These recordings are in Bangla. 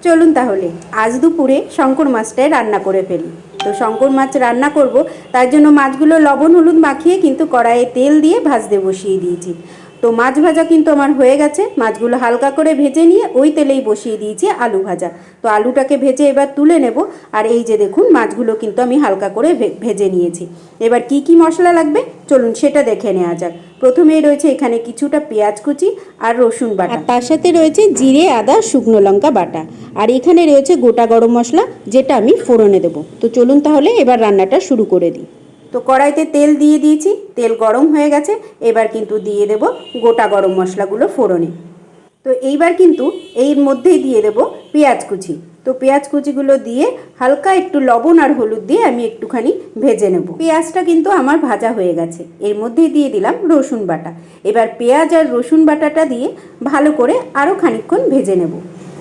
চলুন তাহলে আজ দুপুরে শঙ্কর মাছটাই রান্না করে ফেলি। তো শঙ্কর মাছ রান্না করব, তার জন্য মাছগুলো লবণ হলুদ মাখিয়ে কিন্তু কড়াইয়ে তেল দিয়ে ভাজতে বসিয়ে দিয়েছি। তো মাছ ভাজা কিন্তু আমার হয়ে গেছে। মাছগুলো হালকা করে ভেজে নিয়ে ওই তেলেই বসিয়ে দিয়েছি আলু ভাজা। তো আলুটাকে ভেজে এবার তুলে নেব। আর এই যে দেখুন, মাছগুলো কিন্তু আমি হালকা করে ভেজে নিয়েছি। এবার কি কি মশলা লাগবে চলুন সেটা দেখে নেওয়া যাক। প্রথমেই রয়েছে এখানে কিছুটা পেঁয়াজ কুচি আর রসুন বাটা, তার সাথে রয়েছে জিরে আদা শুকনো লঙ্কা বাটা, আর এখানে রয়েছে গোটা গরম মশলা, যেটা আমি ফোড়নে দেবো। তো চলুন তাহলে এবার রান্নাটা শুরু করে দিই। তো কড়াইতে তেল দিয়ে দিয়েছি, তেল গরম হয়ে গেছে। এবার কিন্তু দিয়ে দেব গোটা গরম মশলাগুলো ফোড়নে। তো এইবার কিন্তু এর মধ্যেই দিয়ে দেব পেঁয়াজ কুচি। তো পেঁয়াজ কুচিগুলো দিয়ে হালকা একটু লবণ আর হলুদ দিয়ে আমি একটুখানি ভেজে নেব। পেঁয়াজটা কিন্তু আমার ভাজা হয়ে গেছে। এর মধ্যেই দিয়ে দিলাম রসুন বাটা। এবার পেঁয়াজ আর রসুন বাটাটা দিয়ে ভালো করে আরও খানিকক্ষণ ভেজে নেব।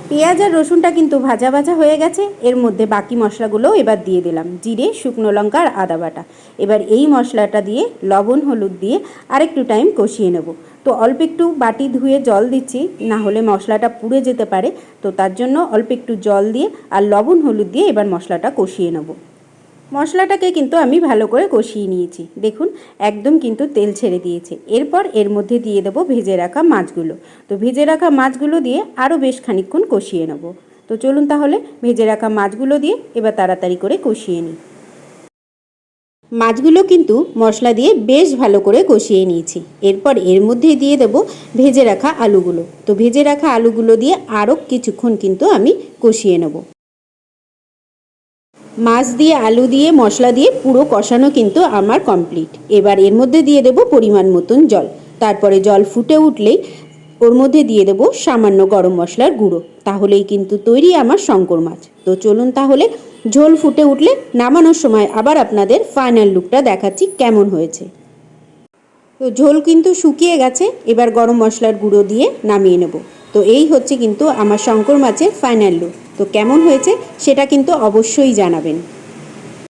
পেঁয়াজ আর রসুনটা কিন্তু ভাজা ভাজা হয়ে গেছে। এর মধ্যে বাকি মশলাগুলো এবার দিয়ে দিলাম, জিরে শুকনো লঙ্কা আর আদা বাটা। এবার এই মশলাটা দিয়ে লবণ হলুদ দিয়ে আরেকটু টাইম কষিয়ে নেব। তো অল্প একটু বাটি ধুয়ে জল দিচ্ছি, না হলে মশলাটা পুড়ে যেতে পারে। তো তার জন্য অল্প একটু জল দিয়ে আর লবণ হলুদ দিয়ে এবার মশলাটা কষিয়ে নেব। মশলাটাকে কিন্তু আমি ভালো করে কষিয়ে নিয়েছি। দেখুন একদম কিন্তু তেল ছেড়ে দিয়েছে। এরপর এর মধ্যে দিয়ে দেবো ভেজে রাখা মাছগুলো। তো ভেজে রাখা মাছগুলো দিয়ে আরও বেশ খানিকক্ষণ কষিয়ে নেব। তো চলুন তাহলে ভেজে রাখা মাছগুলো দিয়ে এবার তাড়াতাড়ি করে কষিয়ে নিই। মাছগুলো কিন্তু মশলা দিয়ে বেশ ভালো করে কষিয়ে নিয়েছি। এরপর এর মধ্যে দিয়ে দেব ভেজে রাখা আলুগুলো। তো ভেজে রাখা আলুগুলো দিয়ে আরও কিছুক্ষণ কিন্তু আমি কষিয়ে নেব। মাছ দিয়ে আলু দিয়ে মশলা দিয়ে পুরো কষানো কিন্তু আমার কমপ্লিট। এবার এর মধ্যে দিয়ে দেব পরিমাণ মতন জল। তারপরে জল ফুটে উঠলেই ওর মধ্যে দিয়ে দেব সামান্য গরম মশলার গুঁড়ো। তাহলেই কিন্তু তৈরি আমার শঙ্কর মাছ। তো চলুন তাহলে ঝোল ফুটে উঠলে নামানোর সময় আবার আপনাদের ফাইনাল লুকটা দেখাচ্ছি কেমন হয়েছে। তো ঝোল কিন্তু শুকিয়ে গেছে। এবার গরম মশলার গুঁড়ো দিয়ে নামিয়ে নেব। তো এই হচ্ছে কিন্তু আমার শঙ্কর মাছের ফাইনাল লুক। তো কেমন হয়েছে সেটা কিন্তু অবশ্যই জানাবেন।